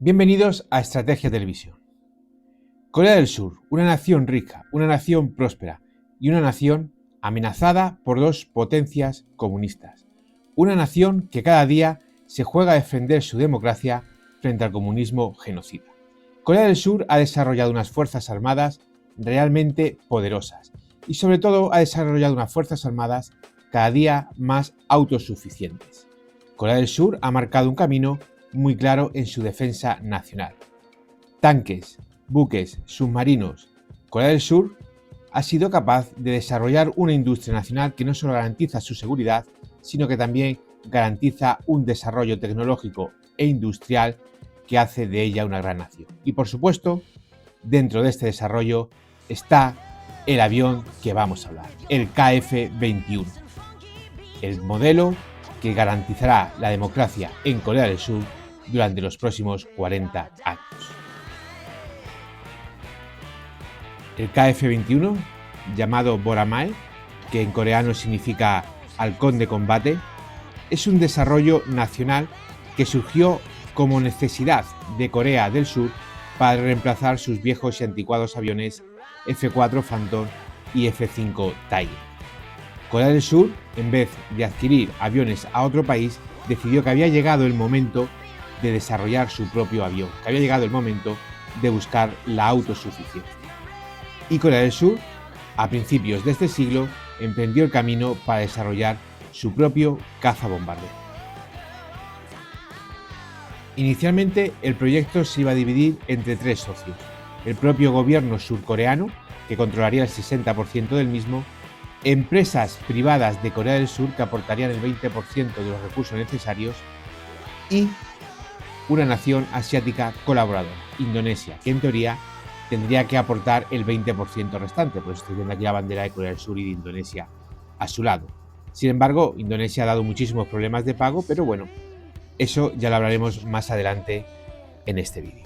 Bienvenidos a Estrategia Televisión. Corea del Sur, una nación rica, una nación próspera y una nación amenazada por dos potencias comunistas. Una nación que cada día se juega a defender su democracia frente al comunismo genocida. Corea del Sur ha desarrollado unas fuerzas armadas realmente poderosas y sobre todo ha desarrollado unas fuerzas armadas cada día más autosuficientes. Corea del Sur ha marcado un camino muy claro en su defensa nacional. Tanques, buques, submarinos. Corea del Sur ha sido capaz de desarrollar una industria nacional que no solo garantiza su seguridad, sino que también garantiza un desarrollo tecnológico e industrial que hace de ella una gran nación. Y por supuesto, dentro de este desarrollo está el avión que vamos a hablar, el KF-21, el modelo que garantizará la democracia en Corea del Sur durante los próximos 40 años. El KF-21, llamado Boramae, que en coreano significa halcón de combate, es un desarrollo nacional que surgió como necesidad de Corea del Sur para reemplazar sus viejos y anticuados aviones F-4 Phantom y F-5 Tiger. Corea del Sur, en vez de adquirir aviones a otro país, decidió que había llegado el momento de desarrollar su propio avión, que había llegado el momento de buscar la autosuficiencia. Y Corea del Sur, a principios de este siglo, emprendió el camino para desarrollar su propio cazabombardero. Inicialmente, el proyecto se iba a dividir entre tres socios: el propio gobierno surcoreano, que controlaría el 60% del mismo, empresas privadas de Corea del Sur, que aportarían el 20% de los recursos necesarios, y una nación asiática colaboradora, Indonesia, que en teoría tendría que aportar el 20% restante. Por eso estoy viendo aquí la bandera de Corea del Sur y de Indonesia a su lado. Sin embargo, Indonesia ha dado muchísimos problemas de pago, pero bueno, eso ya lo hablaremos más adelante en este vídeo.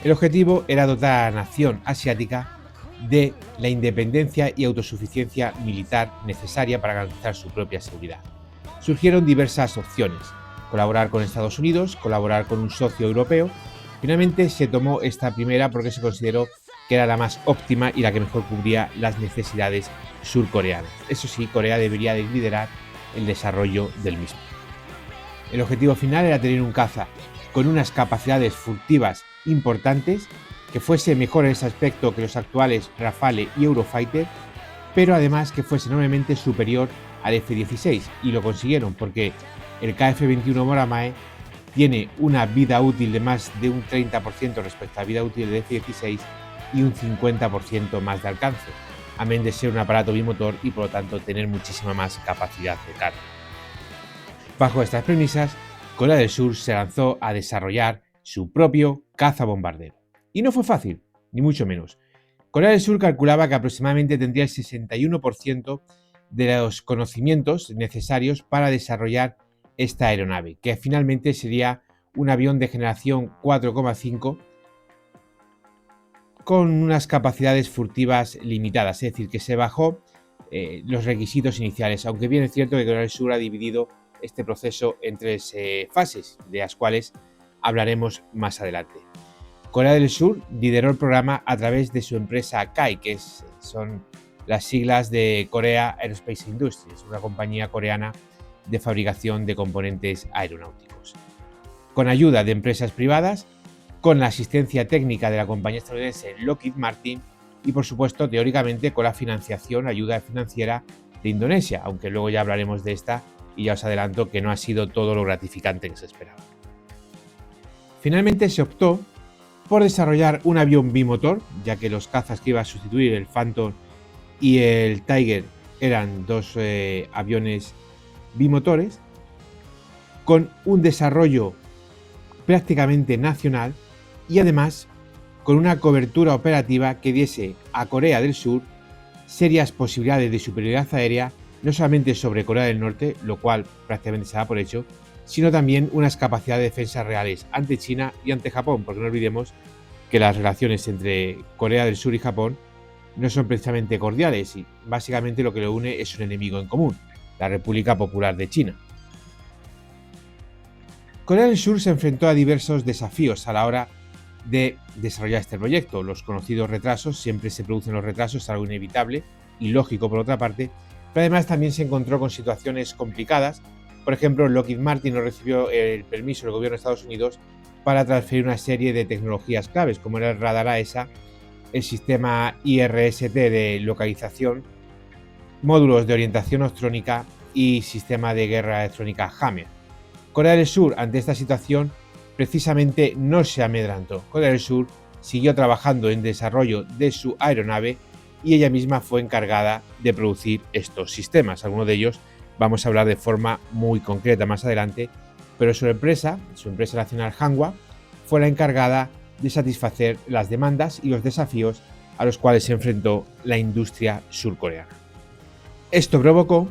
El objetivo era dotar a la nación asiática de la independencia y autosuficiencia militar necesaria para garantizar su propia seguridad. Surgieron diversas opciones: colaborar con Estados Unidos, colaborar con un socio europeo. Finalmente se tomó esta primera porque se consideró que era la más óptima y la que mejor cubría las necesidades surcoreanas. Eso sí, Corea debería de liderar el desarrollo del mismo. El objetivo final era tener un caza con unas capacidades furtivas importantes, que fuese mejor en ese aspecto que los actuales Rafale y Eurofighter, pero además que fuese enormemente superior al F-16, y lo consiguieron porque el KF-21 Boramae tiene una vida útil de más de un 30% respecto a la vida útil del F-16 y un 50% más de alcance, amén de ser un aparato bimotor y por lo tanto tener muchísima más capacidad de carga. Bajo estas premisas, Corea del Sur se lanzó a desarrollar su propio cazabombardero. Y no fue fácil, ni mucho menos. Corea del Sur calculaba que aproximadamente tendría el 61% de los conocimientos necesarios para desarrollar esta aeronave, que finalmente sería un avión de generación 4,5 con unas capacidades furtivas limitadas, es decir, que se bajó los requisitos iniciales, aunque bien es cierto que Corea del Sur ha dividido este proceso en tres fases, de las cuales hablaremos más adelante. Corea del Sur lideró el programa a través de su empresa KAI, que son las siglas de Korea Aerospace Industries, una compañía coreana de fabricación de componentes aeronáuticos. Con ayuda de empresas privadas, con la asistencia técnica de la compañía estadounidense Lockheed Martin y, por supuesto, teóricamente con la financiación, ayuda financiera de Indonesia, aunque luego ya hablaremos de esta y ya os adelanto que no ha sido todo lo gratificante que se esperaba. Finalmente se optó por desarrollar un avión bimotor, ya que los cazas que iba a sustituir, el Phantom y el Tiger, eran dos aviones bimotores, con un desarrollo prácticamente nacional y además con una cobertura operativa que diese a Corea del Sur serias posibilidades de superioridad aérea, no solamente sobre Corea del Norte, lo cual prácticamente se da por hecho, sino también unas capacidades de defensa reales ante China y ante Japón, porque no olvidemos que las relaciones entre Corea del Sur y Japón no son precisamente cordiales y básicamente lo que lo une es un enemigo en común, la República Popular de China. Corea del Sur se enfrentó a diversos desafíos a la hora de desarrollar este proyecto. Los conocidos retrasos, siempre se producen los retrasos, es algo inevitable y lógico por otra parte, pero además también se encontró con situaciones complicadas. Por ejemplo, Lockheed Martin no recibió el permiso del gobierno de Estados Unidos para transferir una serie de tecnologías claves, como era el radar AESA, el sistema IRST de localización, módulos de orientación electrónica y sistema de guerra electrónica Hammer. Corea del Sur, ante esta situación, precisamente no se amedrentó. Corea del Sur siguió trabajando en desarrollo de su aeronave y ella misma fue encargada de producir estos sistemas. Algunos de ellos vamos a hablar de forma muy concreta más adelante, pero su empresa nacional Hanwha, fue la encargada de satisfacer las demandas y los desafíos a los cuales se enfrentó la industria surcoreana. Esto provocó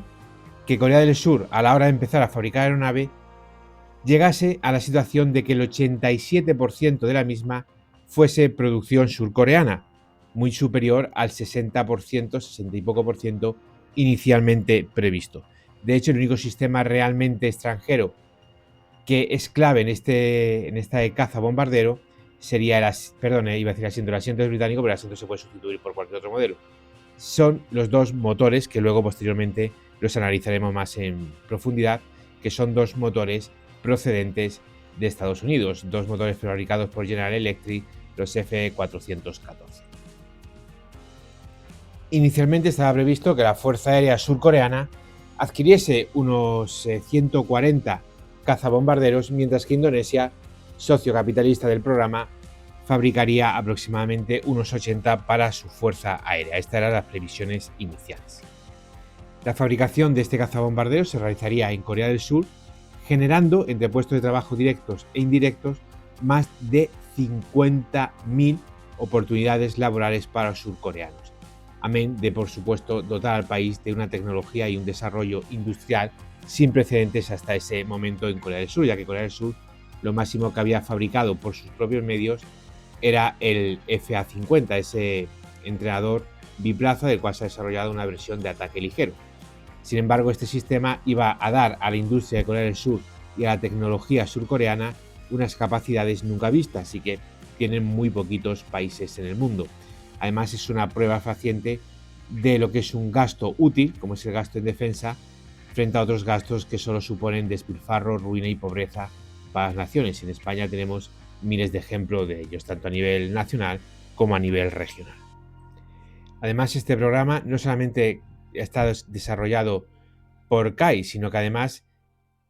que Corea del Sur, a la hora de empezar a fabricar aeronave, llegase a la situación de que el 87% de la misma fuese producción surcoreana, muy superior al 60%, 60 y poco por ciento inicialmente previsto. De hecho, el único sistema realmente extranjero que es clave en esta caza bombardero sería el asiento es británico, pero el asiento se puede sustituir por cualquier otro modelo. Son los dos motores que luego posteriormente los analizaremos más en profundidad, que son dos motores procedentes de Estados Unidos, dos motores fabricados por General Electric, los F414. Inicialmente estaba previsto que la Fuerza Aérea Surcoreana adquiriese unos 140 cazabombarderos, mientras que Indonesia, socio capitalista del programa, fabricaría aproximadamente unos 80 para su fuerza aérea. Estas eran las previsiones iniciales. La fabricación de este cazabombardero se realizaría en Corea del Sur, generando entre puestos de trabajo directos e indirectos más de 50.000 oportunidades laborales para los surcoreanos, amén de, por supuesto, dotar al país de una tecnología y un desarrollo industrial sin precedentes hasta ese momento en Corea del Sur, ya que Corea del Sur lo máximo que había fabricado por sus propios medios era el FA-50, ese entrenador biplaza del cual se ha desarrollado una versión de ataque ligero. Sin embargo, este sistema iba a dar a la industria de Corea del Sur y a la tecnología surcoreana unas capacidades nunca vistas y que tienen muy poquitos países en el mundo. Además, es una prueba fehaciente de lo que es un gasto útil, como es el gasto en defensa, frente a otros gastos que solo suponen despilfarro, ruina y pobreza para las naciones. En España tenemos miles de ejemplos de ellos, tanto a nivel nacional como a nivel regional. Además, este programa no solamente está desarrollado por CAI, sino que además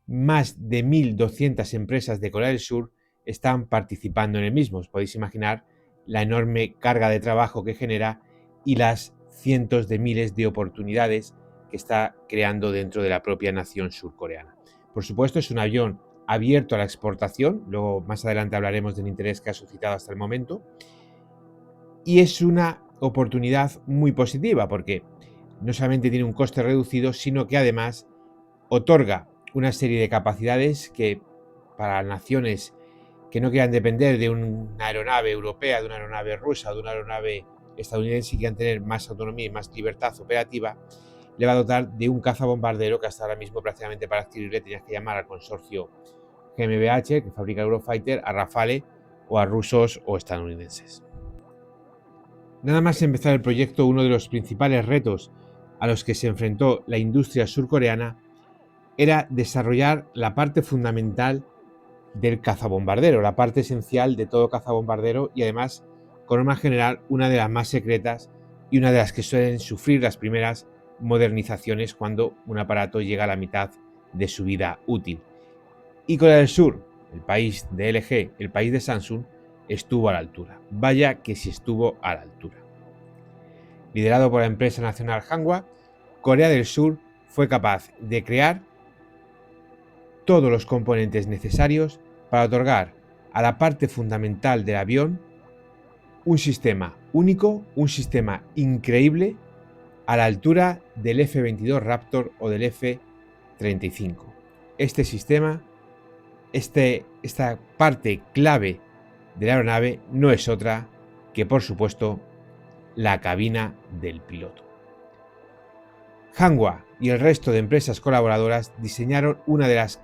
más de 1.200 empresas de Corea del Sur están participando en el mismo. Os podéis imaginar la enorme carga de trabajo que genera y las cientos de miles de oportunidades que está creando dentro de la propia nación surcoreana. Por supuesto, es un avión abierto a la exportación, luego más adelante hablaremos del interés que ha suscitado hasta el momento, y es una oportunidad muy positiva porque no solamente tiene un coste reducido, sino que además otorga una serie de capacidades que para naciones que no quieran depender de una aeronave europea, de una aeronave rusa o de una aeronave estadounidense y quieran tener más autonomía y más libertad operativa, le va a dotar de un cazabombardero que hasta ahora mismo prácticamente para adquirirle tenías que llamar al consorcio GmbH, que fabrica Eurofighter, a Rafale o a rusos o estadounidenses. Nada más empezar el proyecto, uno de los principales retos a los que se enfrentó la industria surcoreana era desarrollar la parte fundamental del cazabombardero, la parte esencial de todo cazabombardero y además, con norma general, una de las más secretas y una de las que suelen sufrir las primeras modernizaciones cuando un aparato llega a la mitad de su vida útil. Y Corea del Sur, el país de LG, el país de Samsung, estuvo a la altura. Vaya que sí estuvo a la altura. Liderado por la empresa nacional Hanwha, Corea del Sur fue capaz de crear todos los componentes necesarios para otorgar a la parte fundamental del avión un sistema único, un sistema increíble a la altura del F-22 Raptor o del F-35. Este sistema, esta parte clave de la aeronave no es otra que, por supuesto, la cabina del piloto. Hanwha y el resto de empresas colaboradoras diseñaron una de las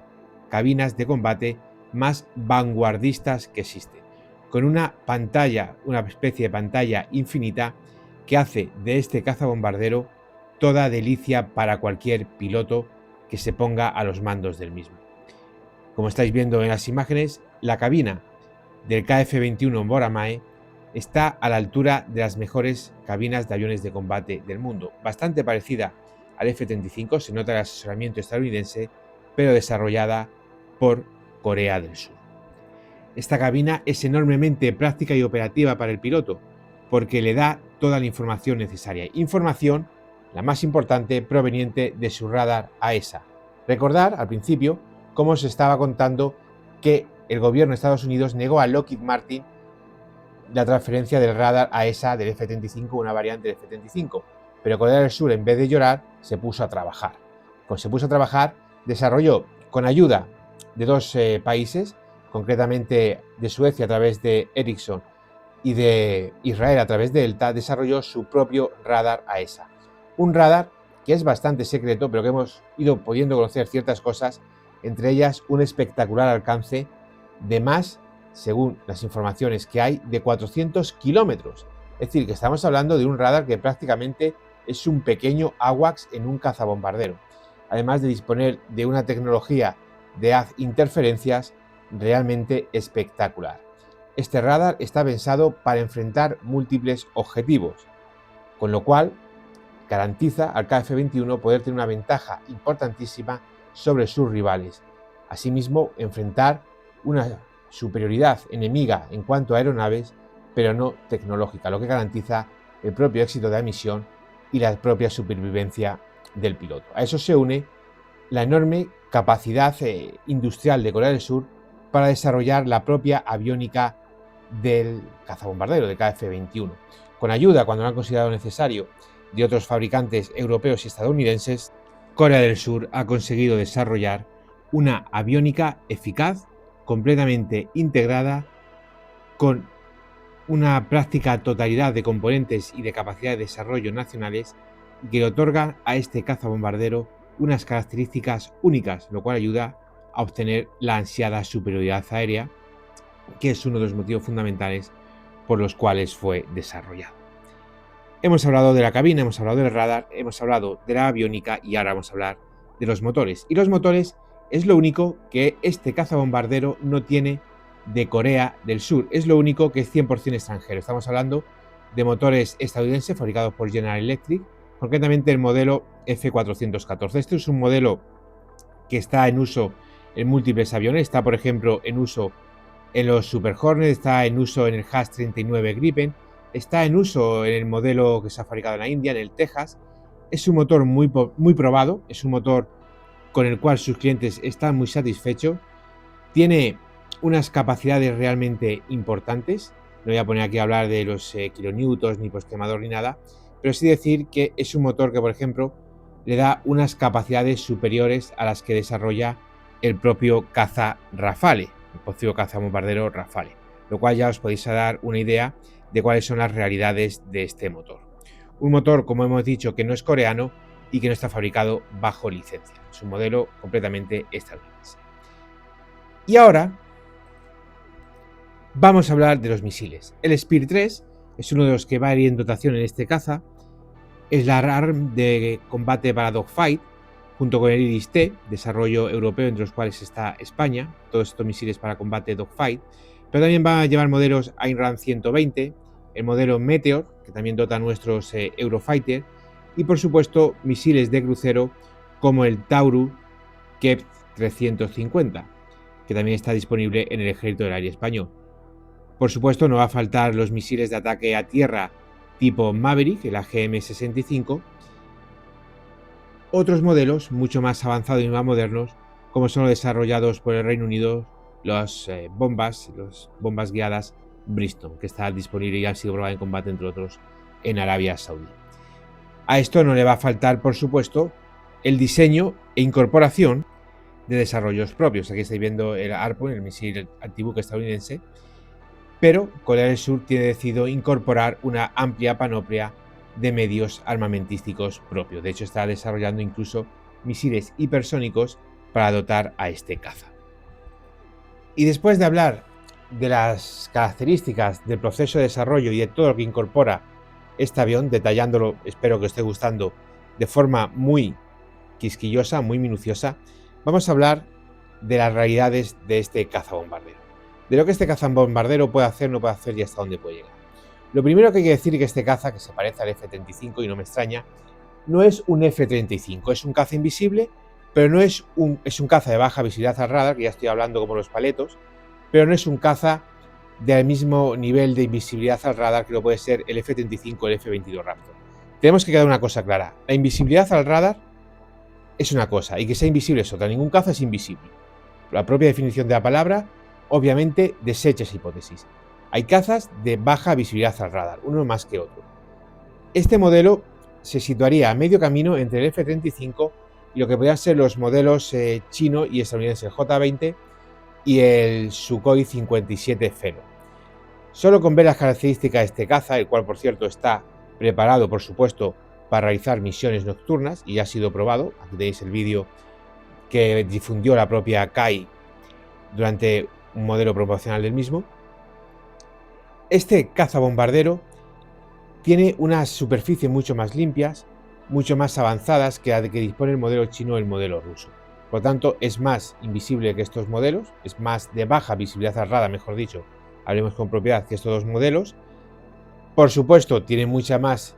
cabinas de combate más vanguardistas que existen, con una pantalla, una especie de pantalla infinita que hace de este cazabombardero toda delicia para cualquier piloto que se ponga a los mandos del mismo. Como estáis viendo en las imágenes, la cabina del KF-21 Moramae está a la altura de las mejores cabinas de aviones de combate del mundo, bastante parecida al F-35, se nota el asesoramiento estadounidense, pero desarrollada por Corea del Sur. Esta cabina es enormemente práctica y operativa para el piloto, porque le da toda la información necesaria. Información, la más importante, proveniente de su radar AESA. Recordar al principio cómo se estaba contando que el gobierno de Estados Unidos negó a Lockheed Martin la transferencia del radar AESA del F-35, una variante del F-35. Pero Corea del Sur, en vez de llorar, se puso a trabajar. Cuando se puso a trabajar, desarrolló, con ayuda de dos países, concretamente de Suecia a través de Ericsson y de Israel a través de Delta, desarrolló su propio radar AESA. Un radar que es bastante secreto, pero que hemos ido pudiendo conocer ciertas cosas, entre ellas un espectacular alcance de más, según las informaciones que hay, de 400 kilómetros. Es decir, que estamos hablando de un radar que prácticamente es un pequeño AWACS en un cazabombardero, además de disponer de una tecnología de haz interferencias realmente espectacular. Este radar está pensado para enfrentar múltiples objetivos, con lo cual garantiza al KF-21 poder tener una ventaja importantísima sobre sus rivales. Asimismo, enfrentar una superioridad enemiga en cuanto a aeronaves, pero no tecnológica, lo que garantiza el propio éxito de la misión y la propia supervivencia del piloto. A eso se une la enorme capacidad industrial de Corea del Sur para desarrollar la propia aviónica del cazabombardero, de KF-21. Con ayuda, cuando lo han considerado necesario, de otros fabricantes europeos y estadounidenses, Corea del Sur ha conseguido desarrollar una aviónica eficaz, completamente integrada, con una práctica totalidad de componentes y de capacidad de desarrollo nacionales, que le otorgan a este cazabombardero unas características únicas, lo cual ayuda a obtener la ansiada superioridad aérea, que es uno de los motivos fundamentales por los cuales fue desarrollado. Hemos hablado de la cabina, hemos hablado del radar, hemos hablado de la aviónica y ahora vamos a hablar de los motores. Y los motores es lo único que este cazabombardero no tiene de Corea del Sur. Es lo único que es 100% extranjero. Estamos hablando de motores estadounidenses fabricados por General Electric, concretamente el modelo F414. Este es un modelo que está en uso en múltiples aviones. Está, por ejemplo, en uso en los Super Hornet, está en uso en el HAS-39 Gripen, está en uso en el modelo que se ha fabricado en la India, en el Texas. Es un motor muy probado, es un motor con el cual sus clientes están muy satisfechos. Tiene unas capacidades realmente importantes. No voy a poner aquí a hablar de los kilonewtons, ni postquemador, ni nada, pero sí decir que es un motor que, por ejemplo, le da unas capacidades superiores a las que desarrolla el propio caza Rafale, el propio cazabombardero Rafale, lo cual ya os podéis dar una idea de cuáles son las realidades de este motor. Un motor, como hemos dicho, que no es coreano y que no está fabricado bajo licencia. Es un modelo completamente estadounidense. Y ahora vamos a hablar de los misiles. El Spear 3 es uno de los que va a ir en dotación en este caza. Es la ARM de combate para dogfight, junto con el Iris-T, desarrollo europeo, entre los cuales está España, todos estos misiles para combate dogfight, pero también va a llevar modelos Ayn Rand 120, el modelo Meteor, que también dota a nuestros Eurofighter, y por supuesto misiles de crucero como el Taurus Kepler 350, que también está disponible en el Ejército del Aire Español. Por supuesto, no va a faltar los misiles de ataque a tierra tipo Maverick, el AGM-65, otros modelos mucho más avanzados y más modernos, como son los desarrollados por el Reino Unido, las bombas guiadas Bristol, que está disponible y han sido probadas en combate, entre otros, en Arabia Saudí. A esto no le va a faltar, por supuesto, el diseño e incorporación de desarrollos propios. Aquí estáis viendo el Harpoon, el misil antibuque estadounidense, pero Corea del Sur tiene decidido incorporar una amplia panoplia de medios armamentísticos propios. De hecho, está desarrollando incluso misiles hipersónicos para dotar a este caza. Y después de hablar de las características del proceso de desarrollo y de todo lo que incorpora este avión, detallándolo, espero que os esté gustando, de forma muy quisquillosa, muy minuciosa, vamos a hablar de las realidades de este cazabombardero. De lo que este cazabombardero puede hacer, no puede hacer y hasta dónde puede llegar. Lo primero que hay que decir es que este caza, que se parece al F-35 y no me extraña, no es un F-35, es un caza invisible, pero no es un caza de baja visibilidad al radar, que ya estoy hablando como los paletos, pero no es un caza del mismo nivel de invisibilidad al radar que lo puede ser el F-35 o el F-22 Raptor. Tenemos que quedar una cosa clara, la invisibilidad al radar es una cosa y que sea invisible es otra, ningún caza es invisible. La propia definición de la palabra obviamente desecha esa hipótesis. Hay cazas de baja visibilidad al radar, uno más que otro. Este modelo se situaría a medio camino entre el F-35 y lo que podrían ser los modelos chino y estadounidense, el J-20 y el Sukhoi 57 Fero. Solo con ver las características de este caza, el cual por cierto está preparado por supuesto para realizar misiones nocturnas y ya ha sido probado, aquí tenéis el vídeo que difundió la propia CAI durante un modelo promocional del mismo. Este cazabombardero tiene unas superficies mucho más limpias, mucho más avanzadas que la de que dispone el modelo chino o el modelo ruso. Por lo tanto, es más invisible que estos modelos, es más de baja visibilidad al radar, mejor dicho, hablemos con propiedad, que estos dos modelos. Por supuesto, tiene mucha más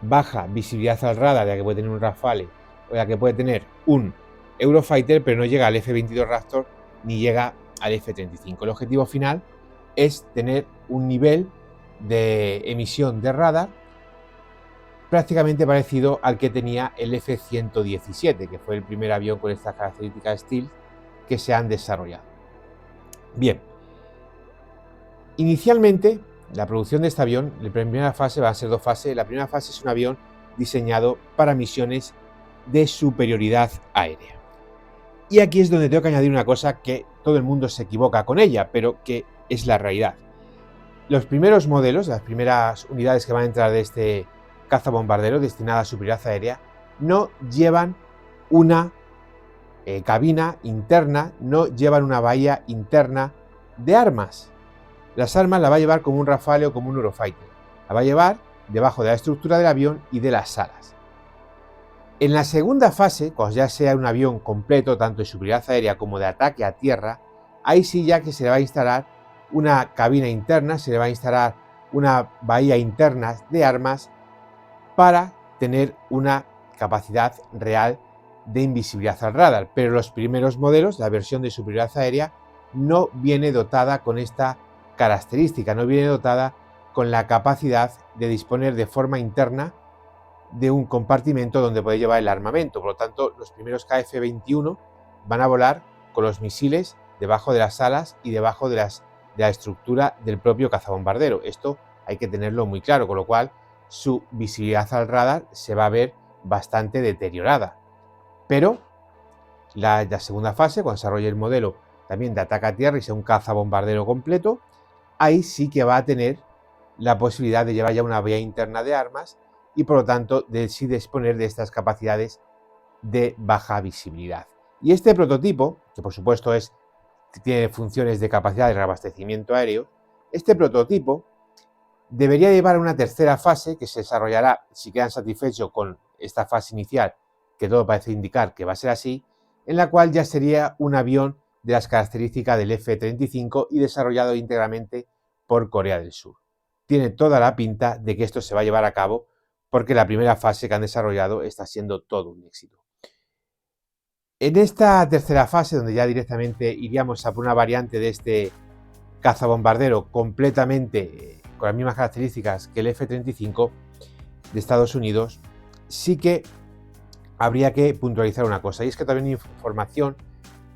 baja visibilidad al radar de la que puede tener un Rafale o de la que puede tener un Eurofighter, pero no llega al F-22 Raptor ni llega al F-35. El objetivo final es tener un nivel de emisión de radar prácticamente parecido al que tenía el F-117, que fue el primer avión con estas características Stealth que se han desarrollado. Bien, inicialmente la producción de este avión, la primera fase va a ser dos fases. La primera fase es un avión diseñado para misiones de superioridad aérea. Y aquí es donde tengo que añadir una cosa que todo el mundo se equivoca con ella, pero que es la realidad. Los primeros modelos, las primeras unidades que van a entrar de este cazabombardero destinada a superioridad aérea, no llevan una cabina interna, no llevan una bahía interna de armas. Las armas las va a llevar como un Rafale o como un Eurofighter. La va a llevar debajo de la estructura del avión y de las alas. En la segunda fase, cuando ya sea un avión completo, tanto de superioridad aérea como de ataque a tierra, ahí sí ya que se le va a instalar una cabina interna, se le va a instalar una bahía interna de armas para tener una capacidad real de invisibilidad al radar. Pero los primeros modelos, la versión de superioridad aérea, no viene dotada con esta característica, no viene dotada con la capacidad de disponer de forma interna de un compartimento donde puede llevar el armamento. Por lo tanto, los primeros KF-21 van a volar con los misiles debajo de las alas y debajo de la estructura del propio cazabombardero. Esto hay que tenerlo muy claro, con lo cual su visibilidad al radar se va a ver bastante deteriorada. Pero la segunda fase, cuando se desarrolle el modelo también de ataque a tierra y sea un cazabombardero completo, ahí sí que va a tener la posibilidad de llevar ya una vía interna de armas y por lo tanto de sí disponer de estas capacidades de baja visibilidad. Y este prototipo, que por supuesto tiene funciones de capacidad de reabastecimiento aéreo, este prototipo debería llevar a una tercera fase que se desarrollará si quedan satisfechos con esta fase inicial, que todo parece indicar que va a ser así, en la cual ya sería un avión de las características del F-35 y desarrollado íntegramente por Corea del Sur. Tiene toda la pinta de que esto se va a llevar a cabo porque la primera fase que han desarrollado está siendo todo un éxito. En esta tercera fase, donde ya directamente iríamos a por una variante de este cazabombardero completamente con las mismas características que el F-35 de Estados Unidos, sí que habría que puntualizar una cosa, y es que también hay información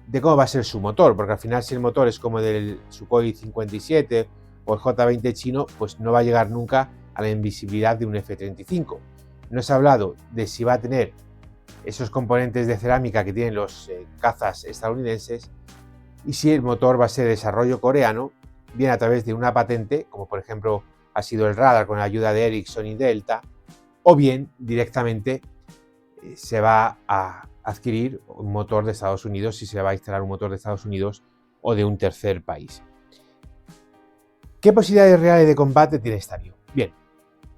de cómo va a ser su motor, porque al final si el motor es como el del Sukhoi 57 o el J-20 chino, pues no va a llegar nunca a la invisibilidad de un F-35. No se ha hablado de si va a tener esos componentes de cerámica que tienen los cazas estadounidenses y si el motor va a ser desarrollo coreano, bien a través de una patente, como por ejemplo ha sido el radar con la ayuda de Ericsson y Delta, o bien directamente se va a adquirir un motor de Estados Unidos, si se va a instalar un motor de Estados Unidos o de un tercer país. ¿Qué posibilidades reales de combate tiene este avión? Bien,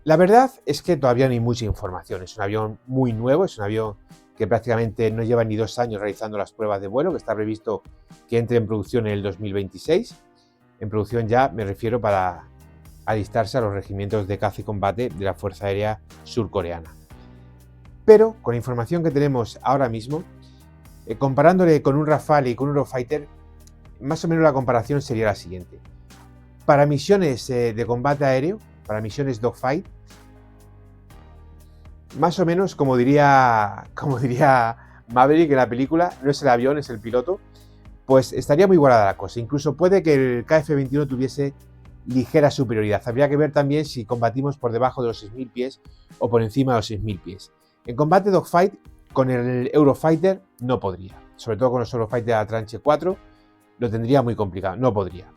la verdad es que todavía no hay mucha información. Es un avión muy nuevo, es un avión que prácticamente no lleva ni 2 años realizando las pruebas de vuelo, que está previsto que entre en producción en el 2026. En producción ya me refiero para alistarse a los regimientos de caza y combate de la Fuerza Aérea Surcoreana. Pero con la información que tenemos ahora mismo, comparándole con un Rafale y con un Eurofighter, más o menos la comparación sería la siguiente. Para misiones de combate aéreo, para misiones dogfight, más o menos como diría Maverick en la película, no es el avión, es el piloto, pues estaría muy igualada la cosa. Incluso puede que el KF-21 tuviese ligera superioridad. Habría que ver también si combatimos por debajo de los 6.000 pies o por encima de los 6.000 pies. En combate dogfight, con el Eurofighter no podría. Sobre todo con los Eurofighter de la tranche 4, lo tendría muy complicado, no podría.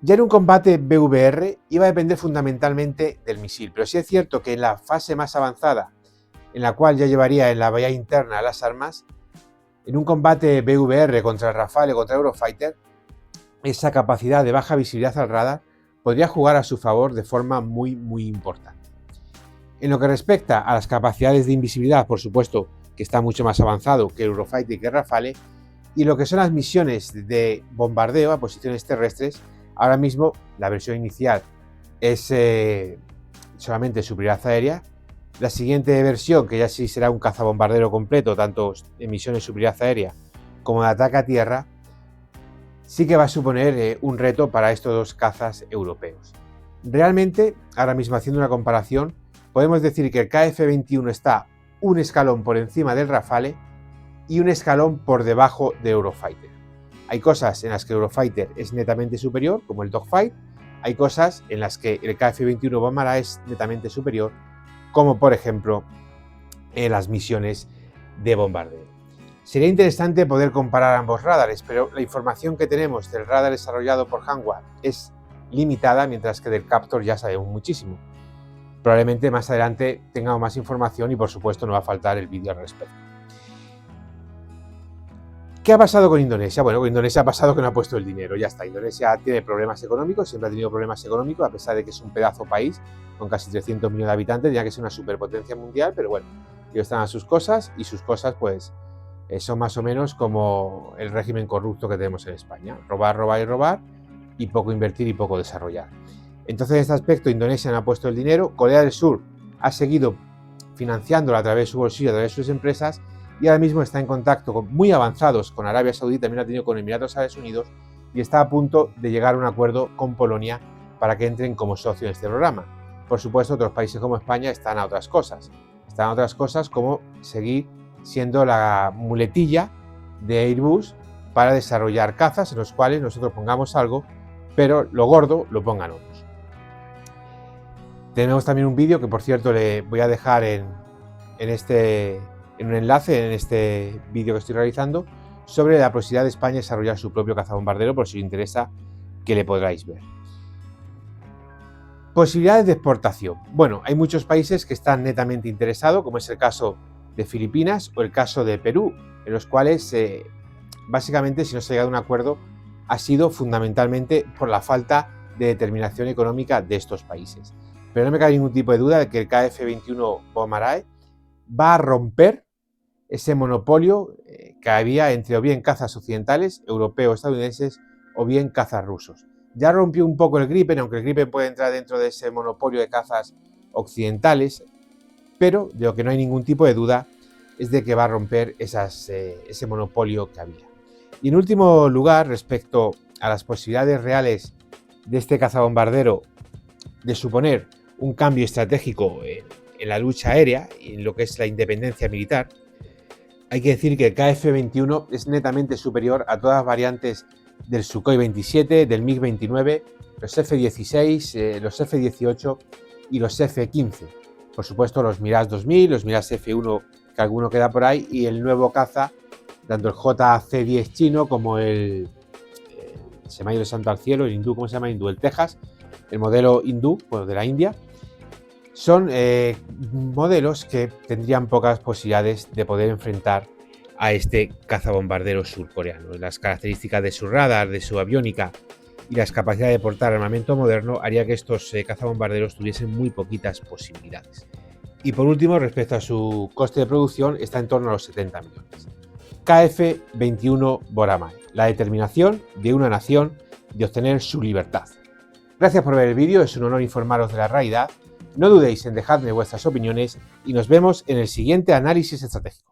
Ya en un combate BVR iba a depender fundamentalmente del misil, pero sí es cierto que en la fase más avanzada, en la cual ya llevaría en la bahía interna las armas, en un combate BVR contra el Rafale o contra el Eurofighter, esa capacidad de baja visibilidad al radar podría jugar a su favor de forma muy importante. En lo que respecta a las capacidades de invisibilidad, por supuesto que está mucho más avanzado que el Eurofighter y que el Rafale, y lo que son las misiones de bombardeo a posiciones terrestres, ahora mismo la versión inicial es solamente superioridad aérea. La siguiente versión, que ya sí será un cazabombardero completo, tanto en misiones de superioridad aérea como de ataque a tierra, sí que va a suponer un reto para estos dos cazas europeos. Realmente, ahora mismo haciendo una comparación, podemos decir que el KF-21 está un escalón por encima del Rafale y un escalón por debajo de Eurofighter. Hay cosas en las que Eurofighter es netamente superior, como el dogfight. Hay cosas en las que el KF-21 Bombará es netamente superior, como por ejemplo en las misiones de bombardeo. Sería interesante poder comparar ambos radares, pero la información que tenemos del radar desarrollado por Hanwha es limitada, mientras que del Captor ya sabemos muchísimo. Probablemente más adelante tengamos más información y por supuesto no va a faltar el vídeo al respecto. ¿Qué ha pasado con Indonesia? Bueno, con Indonesia ha pasado que no ha puesto el dinero, ya está. Indonesia tiene problemas económicos, siempre ha tenido problemas económicos, a pesar de que es un pedazo país con casi 300 millones de habitantes, ya que es una superpotencia mundial, pero bueno, ellos están a sus cosas y sus cosas pues son más o menos como el régimen corrupto que tenemos en España. Robar, robar y robar y poco invertir y poco desarrollar. Entonces en este aspecto Indonesia no ha puesto el dinero, Corea del Sur ha seguido financiándolo a través de su bolsillo, a través de sus empresas, y ahora mismo está en contacto muy avanzados con Arabia Saudí, también lo ha tenido con Emiratos Árabes Unidos, y está a punto de llegar a un acuerdo con Polonia para que entren como socio en este programa. Por supuesto, otros países como España están a otras cosas. Están a otras cosas como seguir siendo la muletilla de Airbus para desarrollar cazas en los cuales nosotros pongamos algo, pero lo gordo lo pongan otros. Tenemos también un vídeo que, por cierto, le voy a dejar en un enlace en este vídeo que estoy realizando sobre la posibilidad de España desarrollar su propio cazabombardero, por si os interesa que le podráis ver. Posibilidades de exportación. Bueno, hay muchos países que están netamente interesados, como es el caso de Filipinas o el caso de Perú, en los cuales básicamente, si no se ha llegado a un acuerdo, ha sido fundamentalmente por la falta de determinación económica de estos países. Pero no me cabe ningún tipo de duda de que el KF-21 Bombardier va a romper ese monopolio que había entre o bien cazas occidentales, europeos, estadounidenses, o bien cazas rusos. Ya rompió un poco el Gripen, aunque el Gripen puede entrar dentro de ese monopolio de cazas occidentales, pero de lo que no hay ningún tipo de duda es de que va a romper ese monopolio que había. Y en último lugar, respecto a las posibilidades reales de este cazabombardero de suponer un cambio estratégico en la lucha aérea y en lo que es la independencia militar, hay que decir que el KF-21 es netamente superior a todas las variantes del Sukhoi 27, del MiG-29, los F-16, los F-18 y los F-15. Por supuesto, los Mirage 2000, los Mirage F-1, que alguno queda por ahí, y el nuevo caza, tanto el JC-10 chino como el se me ha ido el santo al cielo, el hindú, ¿cómo se llama? Hindú, el Texas, el modelo hindú, bueno, de la India. Son modelos que tendrían pocas posibilidades de poder enfrentar a este cazabombardero surcoreano. Las características de su radar, de su aviónica y las capacidades de portar armamento moderno haría que estos cazabombarderos tuviesen muy poquitas posibilidades. Y por último, respecto a su coste de producción, está en torno a los 70 millones. KF-21 Boramae, la determinación de una nación de obtener su libertad. Gracias por ver el vídeo, es un honor informaros de la realidad. No dudéis en dejarme vuestras opiniones y nos vemos en el siguiente análisis estratégico.